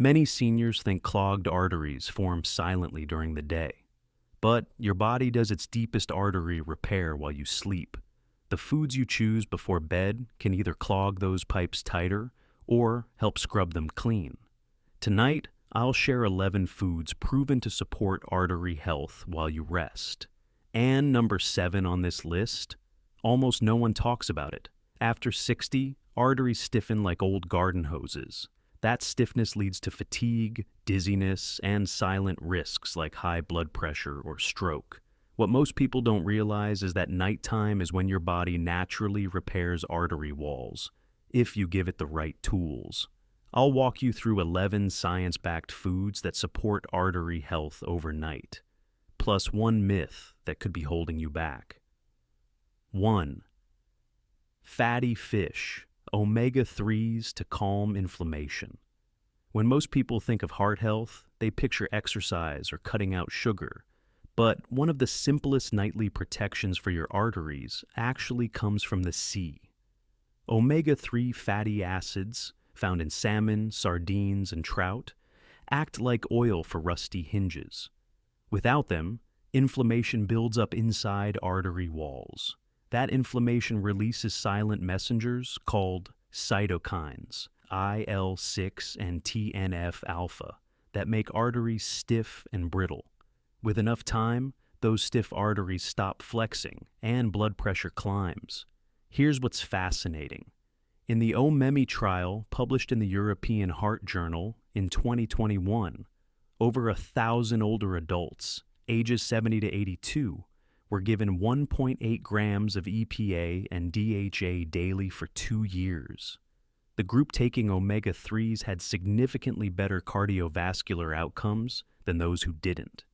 Many seniors think clogged arteries form silently during the day, but your body does its deepest artery repair while you sleep. The foods you choose before bed can either clog those pipes tighter or help scrub them clean. Tonight, I'll share 11 foods proven to support artery health while you rest. And number 7 on this list, almost no one talks about it. After 60, arteries stiffen like old garden hoses. That stiffness leads to fatigue, dizziness, and silent risks like high blood pressure or stroke. What most people don't realize is that nighttime is when your body naturally repairs artery walls, if you give it the right tools. I'll walk you through 11 science-backed foods that support artery health overnight, plus one myth that could be holding you back. 1. Fatty fish, omega-3s to calm inflammation. When most people think of heart health, they picture exercise or cutting out sugar. But one of the simplest nightly protections for your arteries actually comes from the sea. Omega-3 fatty acids, found in salmon, sardines, and trout, act like oil for rusty hinges. Without them, inflammation builds up inside artery walls. That inflammation releases silent messengers called cytokines, IL-6 and TNF-alpha, that make arteries stiff and brittle. With enough time, those stiff arteries stop flexing and blood pressure climbs. Here's what's fascinating. In the OMEMI trial published in the European Heart Journal in 2021, over 1,000 older adults, ages 70 to 82, were given 1.8 grams of EPA and DHA daily for 2 years. The group taking omega-3s had significantly better cardiovascular outcomes than those who didn't.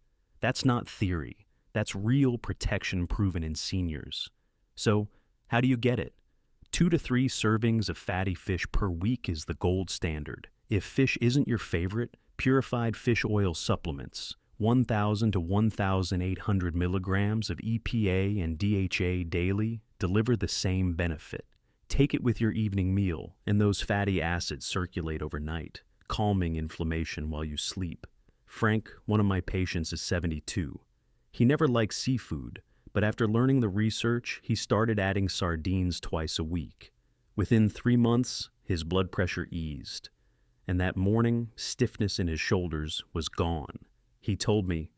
That's not theory. That's real protection proven in seniors. So, how do you get it? 2 to 3 servings of fatty fish per week is the gold standard. If fish isn't your favorite, purified fish oil supplements, 1,000 to 1,800 milligrams of EPA and DHA daily, deliver the same benefit. Take it with your evening meal, and those fatty acids circulate overnight, calming inflammation while you sleep. Frank, one of my patients, is 72. He never liked seafood, but after learning the research, he started adding sardines twice a week. Within 3 months, his blood pressure eased, and that morning, stiffness in his shoulders was gone. He told me,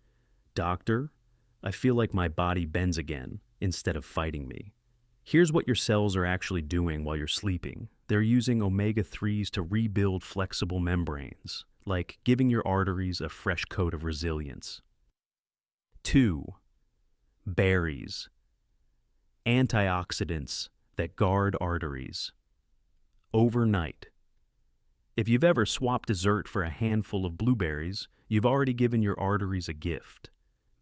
"Doctor, I feel like my body bends again instead of fighting me." Here's what your cells are actually doing while you're sleeping. They're using omega-3s to rebuild flexible membranes, like giving your arteries a fresh coat of resilience. 2. Berries. Antioxidants that guard arteries. Overnight. If you've ever swapped dessert for a handful of blueberries, you've already given your arteries a gift.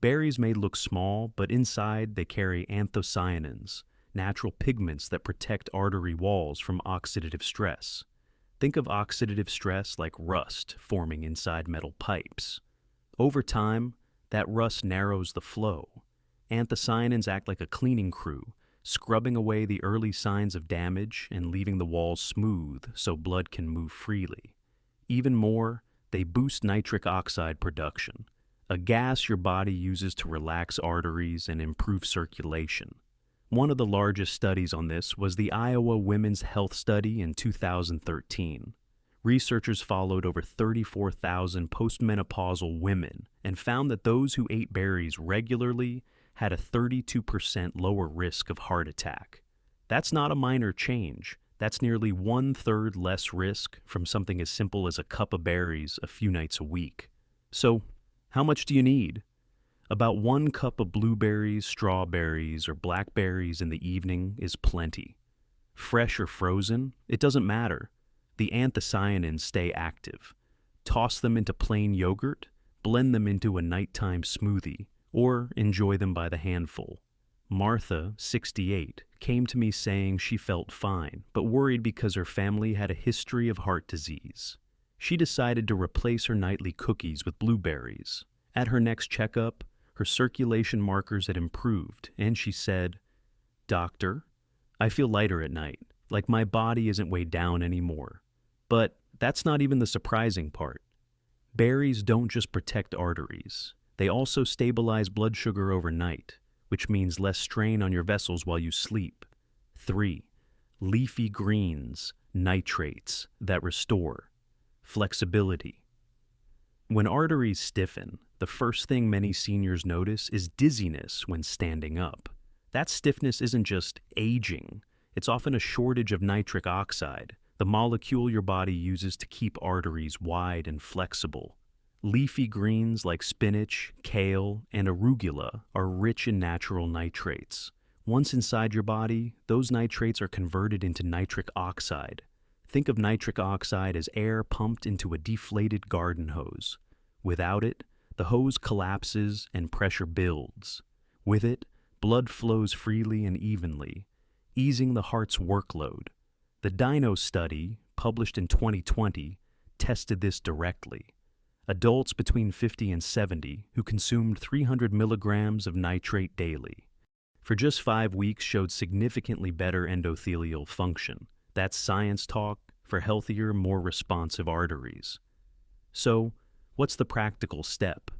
Berries may look small, but inside they carry anthocyanins, natural pigments that protect artery walls from oxidative stress. Think of oxidative stress like rust forming inside metal pipes. Over time, that rust narrows the flow. Anthocyanins act like a cleaning crew, scrubbing away the early signs of damage and leaving the walls smooth so blood can move freely. Even more, they boost nitric oxide production, a gas your body uses to relax arteries and improve circulation. One of the largest studies on this was the Iowa Women's Health Study in 2013. Researchers followed over 34,000 postmenopausal women and found that those who ate berries regularly had a 32% lower risk of heart attack. That's not a minor change. That's nearly 1/3 less risk from something as simple as a cup of berries a few nights a week. So, how much do you need? About 1 cup of blueberries, strawberries, or blackberries in the evening is plenty. Fresh or frozen, it doesn't matter. The anthocyanins stay active. Toss them into plain yogurt, blend them into a nighttime smoothie, or enjoy them by the handful. Martha, 68, came to me saying she felt fine, but worried because her family had a history of heart disease. She decided to replace her nightly cookies with blueberries. At her next checkup, her circulation markers had improved, and she said, "Doctor, I feel lighter at night, like my body isn't weighed down anymore." But that's not even the surprising part. Berries don't just protect arteries, they also stabilize blood sugar overnight, which means less strain on your vessels while you sleep. 3. Leafy greens, nitrates that restore flexibility. When arteries stiffen, the first thing many seniors notice is dizziness when standing up. That stiffness isn't just aging, it's often a shortage of nitric oxide, the molecule your body uses to keep arteries wide and flexible. Leafy greens like spinach, kale, and arugula are rich in natural nitrates. Once inside your body, those nitrates are converted into nitric oxide. Think of nitric oxide as air pumped into a deflated garden hose. Without it, the hose collapses and pressure builds. With it, blood flows freely and evenly, easing the heart's workload. The Dino study, published in 2020, tested this directly. Adults between 50 and 70 who consumed 300 milligrams of nitrate daily for just 5 weeks showed significantly better endothelial function. That's science talk for healthier, more responsive arteries. So, what's the practical step?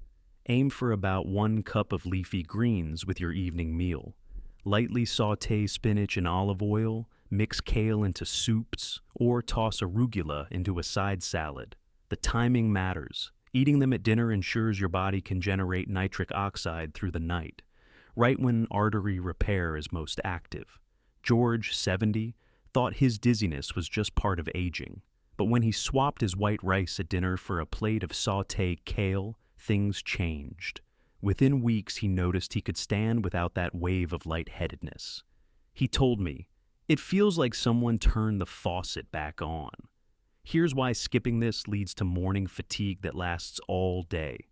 Aim for about 1 cup of leafy greens with your evening meal. Lightly sauté spinach in olive oil, mix kale into soups, or toss arugula into a side salad. The timing matters. Eating them at dinner ensures your body can generate nitric oxide through the night, right when artery repair is most active. George, 70, thought his dizziness was just part of aging, but when he swapped his white rice at dinner for a plate of sauté kale, things changed. Within weeks, he noticed he could stand without that wave of lightheadedness. He told me, "It feels like someone turned the faucet back on." Here's why skipping this leads to morning fatigue that lasts all day.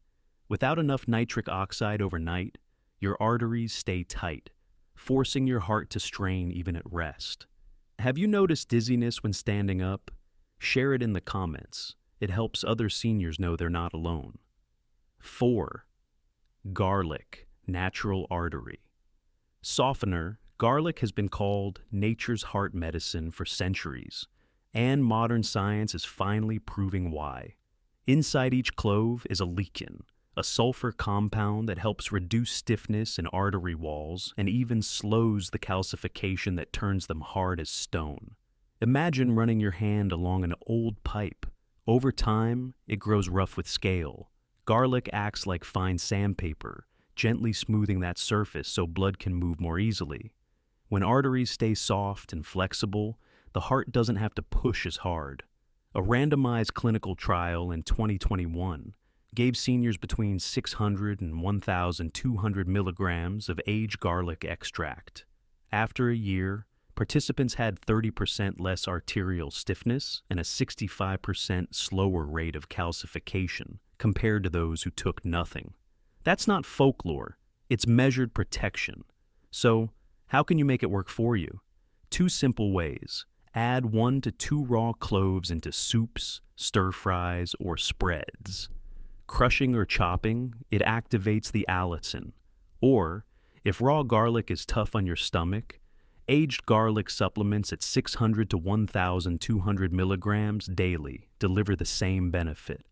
Without enough nitric oxide overnight, your arteries stay tight, forcing your heart to strain even at rest. Have you noticed dizziness when standing up? Share it in the comments. It helps other seniors know they're not alone. 4. Garlic, natural artery. Softener, garlic has been called nature's heart medicine for centuries, and modern science is finally proving why. Inside each clove is a lectin, a sulfur compound that helps reduce stiffness in artery walls and even slows the calcification that turns them hard as stone. Imagine running your hand along an old pipe. Over time, it grows rough with scale. Garlic acts like fine sandpaper, gently smoothing that surface so blood can move more easily. When arteries stay soft and flexible, the heart doesn't have to push as hard. A randomized clinical trial in 2021 gave seniors between 600 and 1,200 milligrams of aged garlic extract. After a year, participants had 30% less arterial stiffness and a 65% slower rate of calcification compared to those who took nothing. That's not folklore, it's measured protection. So, how can you make it work for you? 2 simple ways. Add 1 to 2 raw cloves into soups, stir fries, or spreads. Crushing or chopping, it activates the allicin. Or, if raw garlic is tough on your stomach, aged garlic supplements at 600 to 1,200 milligrams daily deliver the same benefit.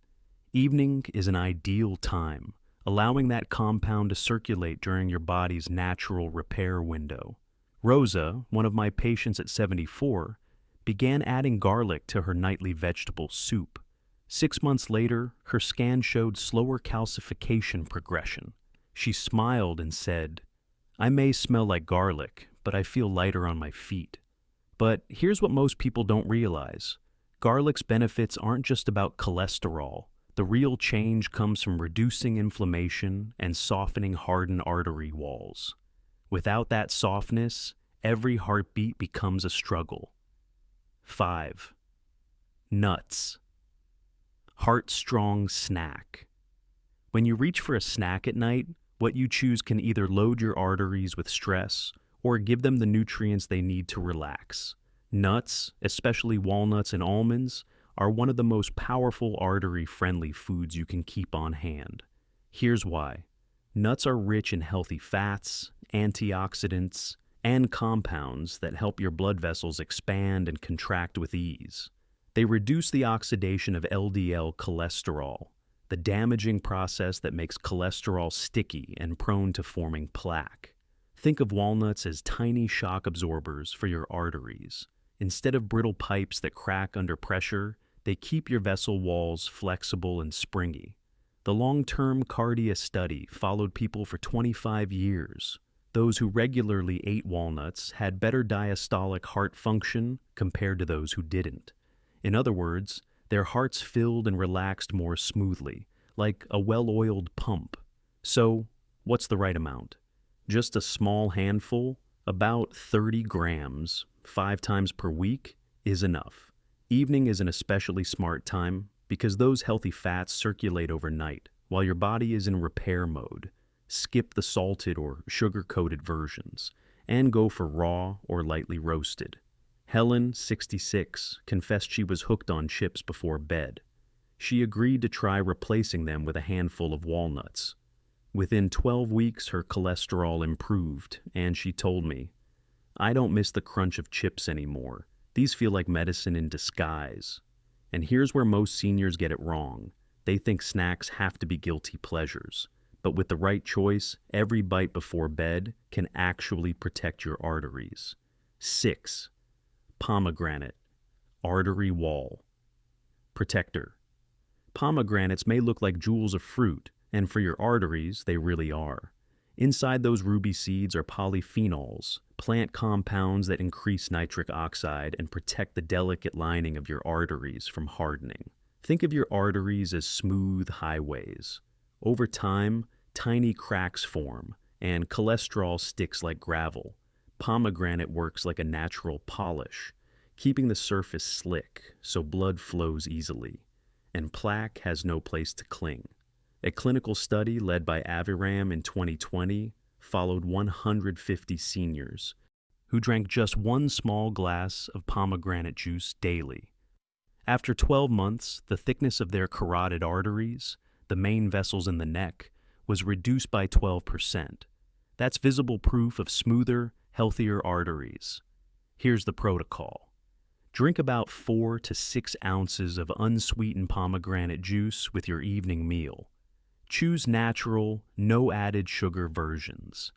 Evening is an ideal time, allowing that compound to circulate during your body's natural repair window. Rosa, one of my patients at 74, began adding garlic to her nightly vegetable soup. 6 months later, her scan showed slower calcification progression. She smiled and said, "I may smell like garlic, but I feel lighter on my feet." But here's what most people don't realize. Garlic's benefits aren't just about cholesterol. The real change comes from reducing inflammation and softening hardened artery walls. Without that softness, every heartbeat becomes a struggle. 5. Nuts. Heart-strong snack. When you reach for a snack at night, what you choose can either load your arteries with stress or give them the nutrients they need to relax. Nuts, especially walnuts and almonds, are one of the most powerful artery-friendly foods you can keep on hand. Here's why. Nuts are rich in healthy fats, antioxidants, and compounds that help your blood vessels expand and contract with ease. They reduce the oxidation of LDL cholesterol, the damaging process that makes cholesterol sticky and prone to forming plaque. Think of walnuts as tiny shock absorbers for your arteries. Instead of brittle pipes that crack under pressure, they keep your vessel walls flexible and springy. The long-term Cardia study followed people for 25 years. Those who regularly ate walnuts had better diastolic heart function compared to those who didn't. In other words, their hearts filled and relaxed more smoothly, like a well-oiled pump. So, what's the right amount? Just a small handful, about 30 grams, 5 times per week, is enough. Evening is an especially smart time because those healthy fats circulate overnight while your body is in repair mode. Skip the salted or sugar-coated versions and go for raw or lightly roasted. Helen, 66, confessed she was hooked on chips before bed. She agreed to try replacing them with a handful of walnuts. Within 12 weeks, her cholesterol improved, and she told me, "I don't miss the crunch of chips anymore. These feel like medicine in disguise." And here's where most seniors get it wrong. They think snacks have to be guilty pleasures. But with the right choice, every bite before bed can actually protect your arteries. 6. Pomegranate, artery wall. Protector. Pomegranates may look like jewels of fruit, and for your arteries, they really are. Inside those ruby seeds are polyphenols, plant compounds that increase nitric oxide and protect the delicate lining of your arteries from hardening. Think of your arteries as smooth highways. Over time, tiny cracks form, and cholesterol sticks like gravel. Pomegranate works like a natural polish, keeping the surface slick so blood flows easily, and plaque has no place to cling. A clinical study led by Aviram in 2020 followed 150 seniors who drank just one small glass of pomegranate juice daily. After 12 months, the thickness of their carotid arteries, the main vessels in the neck, was reduced by 12%. That's visible proof of smoother, healthier arteries. Here's the protocol. Drink about 4 to 6 ounces of unsweetened pomegranate juice with your evening meal. Choose natural, no added sugar versions.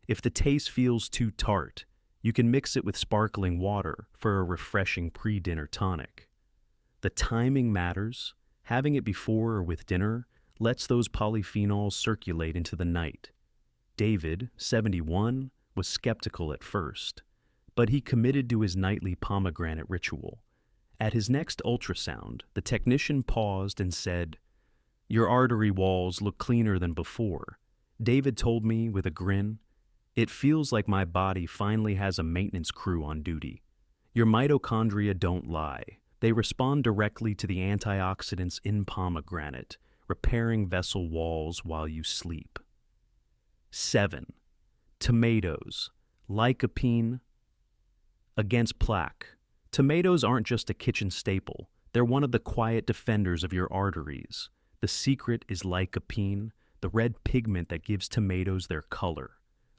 If the taste feels too tart, you can mix it with sparkling water for a refreshing pre-dinner tonic. The timing matters. Having it before or with dinner lets those polyphenols circulate into the night. David, 71, was skeptical at first, but he committed to his nightly pomegranate ritual. At his next ultrasound, the technician paused and said, "Your artery walls look cleaner than before." David told me with a grin, "It feels like my body finally has a maintenance crew on duty." Your mitochondria don't lie. They respond directly to the antioxidants in pomegranate, repairing vessel walls while you sleep. 7. Tomatoes, lycopene, against plaque. Tomatoes aren't just a kitchen staple. They're one of the quiet defenders of your arteries. The secret is lycopene, the red pigment that gives tomatoes their color.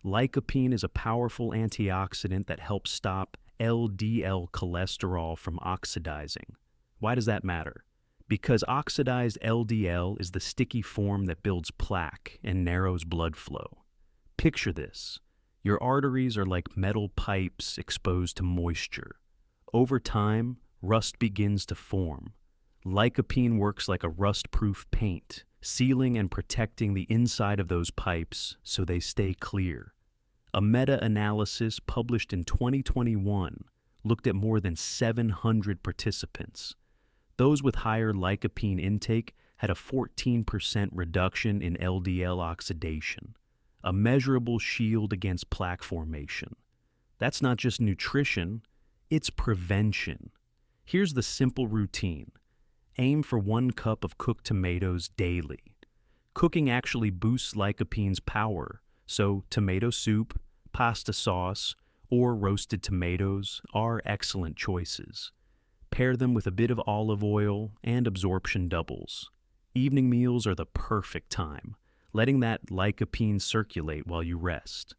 Lycopene is a powerful antioxidant that helps stop LDL cholesterol from oxidizing. Why does that matter? Because oxidized LDL is the sticky form that builds plaque and narrows blood flow. Picture this. Your arteries are like metal pipes exposed to moisture. Over time, rust begins to form. Lycopene works like a rust-proof paint, sealing and protecting the inside of those pipes so they stay clear. A meta-analysis published in 2021 looked at more than 700 participants. Those with higher lycopene intake had a 14% reduction in LDL oxidation, a measurable shield against plaque formation. That's not just nutrition, it's prevention. Here's the simple routine. Aim for 1 cup of cooked tomatoes daily. Cooking actually boosts lycopene's power, so tomato soup, pasta sauce, or roasted tomatoes are excellent choices. Pair them with a bit of olive oil and absorption doubles. Evening meals are the perfect time, letting that lycopene circulate while you rest.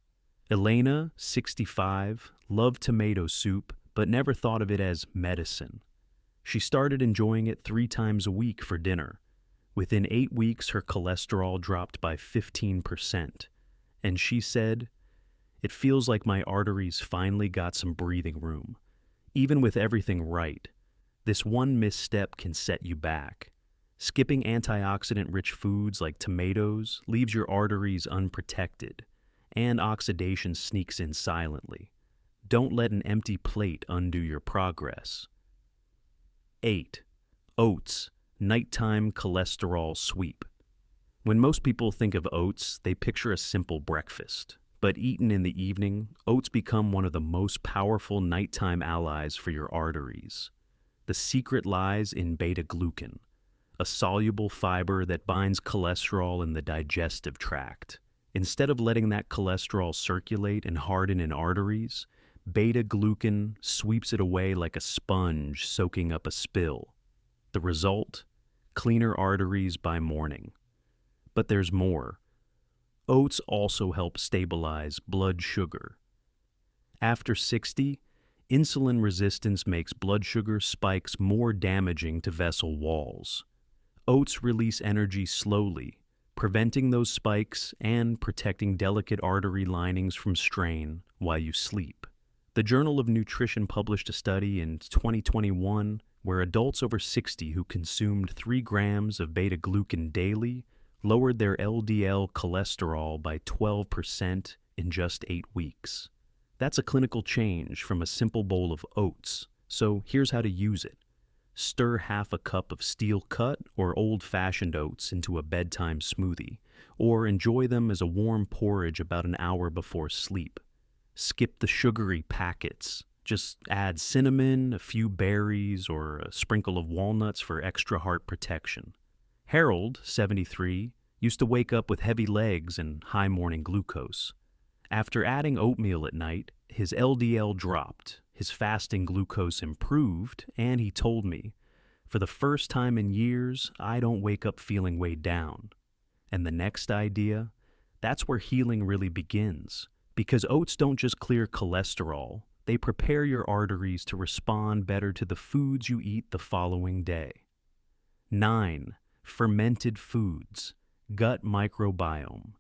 Elena, 65, loved tomato soup but never thought of it as medicine. She started enjoying it 3 times a week for dinner. Within 8 weeks, her cholesterol dropped by 15%, and she said, "It feels like my arteries finally got some breathing room. Even with everything right, this one misstep can set you back. Skipping antioxidant-rich foods like tomatoes leaves your arteries unprotected, and oxidation sneaks in silently. Don't let an empty plate undo your progress." 8. Oats, nighttime cholesterol sweep. When most people think of oats, they picture a simple breakfast. But eaten in the evening, oats become one of the most powerful nighttime allies for your arteries. The secret lies in beta-glucan, a soluble fiber that binds cholesterol in the digestive tract. Instead of letting that cholesterol circulate and harden in arteries, beta-glucan sweeps it away like a sponge soaking up a spill. The result? Cleaner arteries by morning. But there's more. Oats also help stabilize blood sugar. After 60, insulin resistance makes blood sugar spikes more damaging to vessel walls. Oats release energy slowly, preventing those spikes and protecting delicate artery linings from strain while you sleep. The Journal of Nutrition published a study in 2021 where adults over 60 who consumed 3 grams of beta-glucan daily lowered their LDL cholesterol by 12% in just 8 weeks. That's a clinical change from a simple bowl of oats, so here's how to use it. Stir half a cup of steel-cut or old-fashioned oats into a bedtime smoothie, or enjoy them as a warm porridge about an hour before sleep. Skip the sugary packets. Just add cinnamon, a few berries, or a sprinkle of walnuts for extra heart protection. Harold, 73, used to wake up with heavy legs and high morning glucose. After adding oatmeal at night, his LDL dropped, his fasting glucose improved, and he told me, "For the first time in years, I don't wake up feeling weighed down." And the next idea? That's where healing really begins. Because oats don't just clear cholesterol, they prepare your arteries to respond better to the foods you eat the following day. 9. Fermented foods, gut microbiome.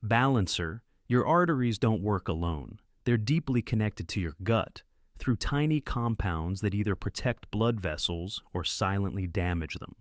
Balancer, your arteries don't work alone. They're deeply connected to your gut through tiny compounds that either protect blood vessels or silently damage them.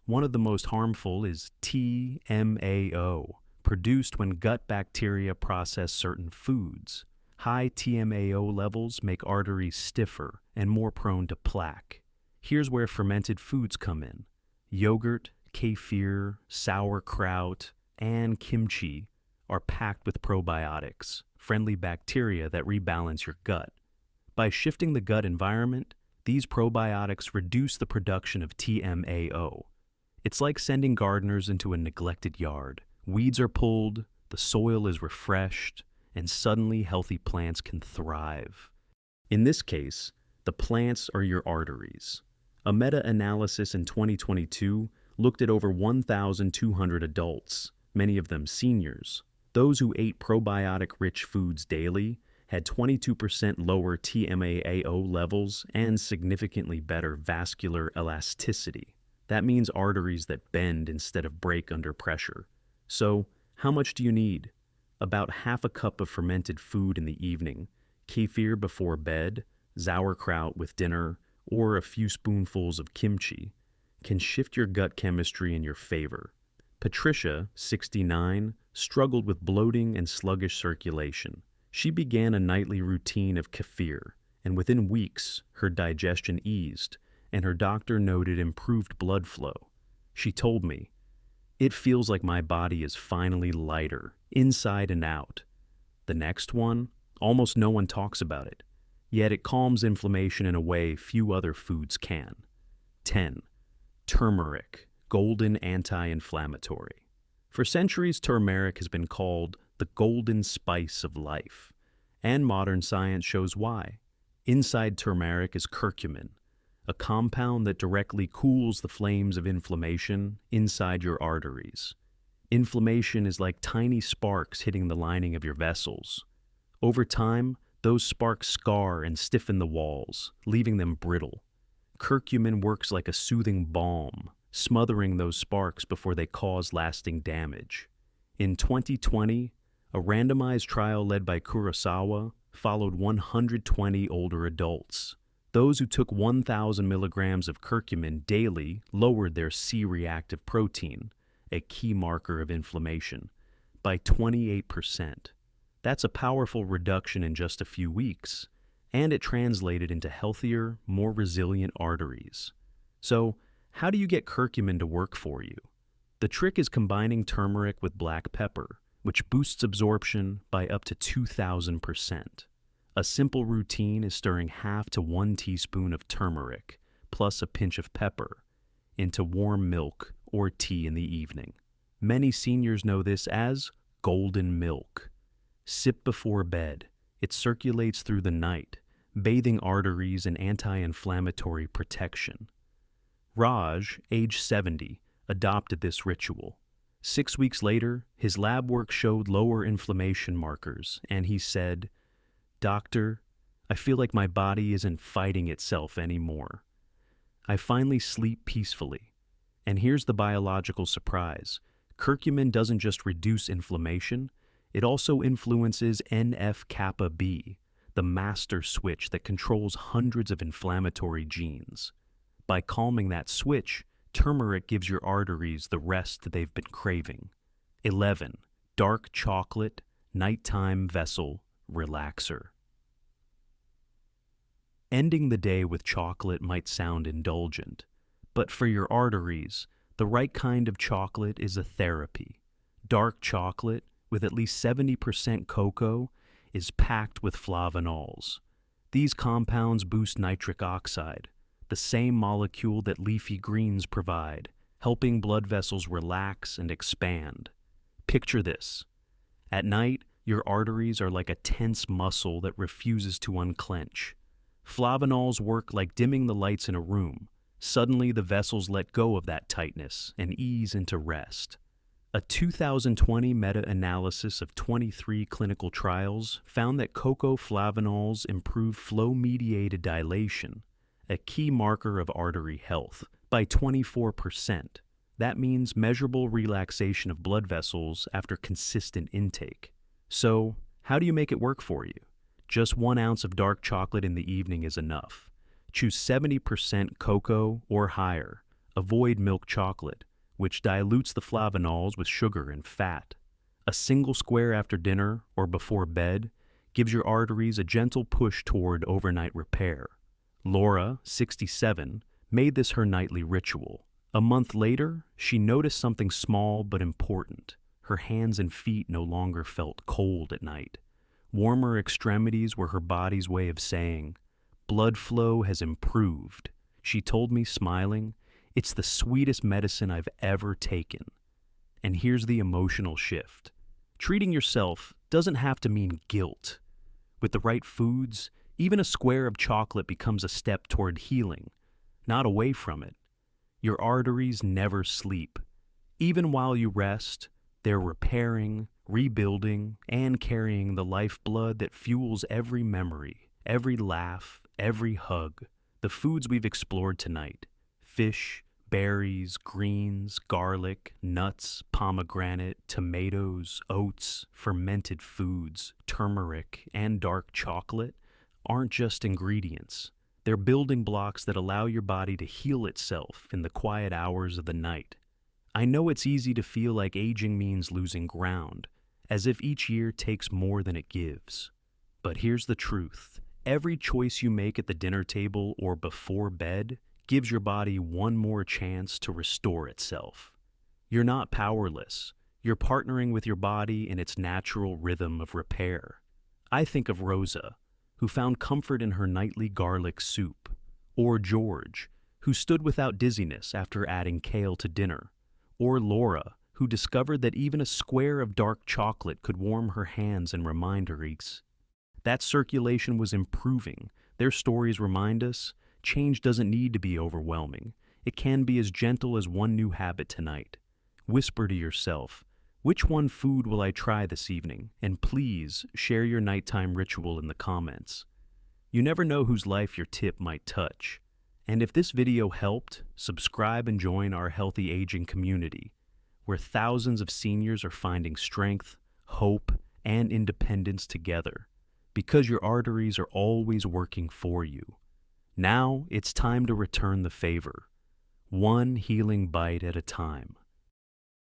One of the most harmful is TMAO, produced when gut bacteria process certain foods. High TMAO levels make arteries stiffer and more prone to plaque. Here's where fermented foods come in. Yogurt, kefir, sauerkraut, and kimchi are packed with probiotics, friendly bacteria that rebalance your gut. By shifting the gut environment, these probiotics reduce the production of TMAO. It's like sending gardeners into a neglected yard. Weeds are pulled, the soil is refreshed, and suddenly healthy plants can thrive. In this case, the plants are your arteries. A meta-analysis in 2022 looked at over 1,200 adults, many of them seniors. Those who ate probiotic-rich foods daily had 22% lower TMAO levels and significantly better vascular elasticity. That means arteries that bend instead of break under pressure. So, how much do you need? About half a cup of fermented food in the evening, kefir before bed, sauerkraut with dinner, or a few spoonfuls of kimchi can shift your gut chemistry in your favor. Patricia, 69, struggled with bloating and sluggish circulation. She began a nightly routine of kefir, and within weeks, her digestion eased, and her doctor noted improved blood flow. She told me, "It feels like my body is finally lighter, inside and out." The next one, almost no one talks about it, yet it calms inflammation in a way few other foods can. 10. Turmeric, golden anti-inflammatory. For centuries, turmeric has been called the golden spice of life, and modern science shows why. Inside turmeric is curcumin, a compound that directly cools the flames of inflammation inside your arteries. Inflammation is like tiny sparks hitting the lining of your vessels. Over time, those sparks scar and stiffen the walls, leaving them brittle. Curcumin works like a soothing balm, smothering those sparks before they cause lasting damage. In 2020, a randomized trial led by Kurosawa followed 120 older adults. Those who took 1,000 milligrams of curcumin daily lowered their C-reactive protein, a key marker of inflammation, by 28%. That's a powerful reduction in just a few weeks, and it translated into healthier, more resilient arteries. So, how do you get curcumin to work for you? The trick is combining turmeric with black pepper, which boosts absorption by up to 2,000%. A simple routine is stirring half to 1 teaspoon of turmeric, plus a pinch of pepper, into warm milk or tea in the evening. Many seniors know this as golden milk. Sip before bed. It circulates through the night, bathing arteries in anti-inflammatory protection. Raj, age 70, adopted this ritual. 6 weeks later, his lab work showed lower inflammation markers, and he said, "Doctor, I feel like my body isn't fighting itself anymore. I finally sleep peacefully." And here's the biological surprise. Curcumin doesn't just reduce inflammation, it also influences NF-kappa B, the master switch that controls hundreds of inflammatory genes. By calming that switch, turmeric gives your arteries the rest they've been craving. 11. Dark chocolate, nighttime vessel, relaxer. Ending the day with chocolate might sound indulgent, but for your arteries, the right kind of chocolate is a therapy. Dark chocolate, with at least 70% cocoa, is packed with flavanols. These compounds boost nitric oxide, the same molecule that leafy greens provide, helping blood vessels relax and expand. Picture this. At night, your arteries are like a tense muscle that refuses to unclench. Flavanols work like dimming the lights in a room. Suddenly, the vessels let go of that tightness and ease into rest. A 2020 meta-analysis of 23 clinical trials found that cocoa flavanols improve flow-mediated dilation, a key marker of artery health, by 24%. That means measurable relaxation of blood vessels after consistent intake. So, how do you make it work for you? Just 1 ounce of dark chocolate in the evening is enough. Choose 70% cocoa or higher. Avoid milk chocolate, which dilutes the flavanols with sugar and fat. A single square after dinner or before bed gives your arteries a gentle push toward overnight repair. Laura, 67, made this her nightly ritual. A month later, she noticed something small but important. Her hands and feet no longer felt cold at night. Warmer extremities were her body's way of saying, "Blood flow has improved." She told me, smiling, "It's the sweetest medicine I've ever taken." And here's the emotional shift. Treating yourself doesn't have to mean guilt. With the right foods, even a square of chocolate becomes a step toward healing, not away from it. Your arteries never sleep. Even while you rest, they're repairing, rebuilding, and carrying the lifeblood that fuels every memory, every laugh, every hug. The foods we've explored tonight: fish, berries, greens, garlic, nuts, pomegranate, tomatoes, oats, fermented foods, turmeric, and dark chocolate, aren't just ingredients. They're building blocks that allow your body to heal itself in the quiet hours of the night. I know it's easy to feel like aging means losing ground, as if each year takes more than it gives. But here's the truth. Every choice you make at the dinner table or before bed gives your body one more chance to restore itself. You're not powerless. You're partnering with your body in its natural rhythm of repair. I think of Rosa, who found comfort in her nightly garlic soup, or George, who stood without dizziness after adding kale to dinner, or Laura, who discovered that even a square of dark chocolate could warm her hands and remind her that circulation was improving. Their stories remind us change doesn't need to be overwhelming. It can be as gentle as one new habit tonight. Whisper to yourself, "Which one food will I try this evening?" And please share your nighttime ritual in the comments. You never know whose life your tip might touch. And if this video helped, subscribe and join our healthy aging community, where thousands of seniors are finding strength, hope, and independence together, because your arteries are always working for you. Now it's time to return the favor, one healing bite at a time.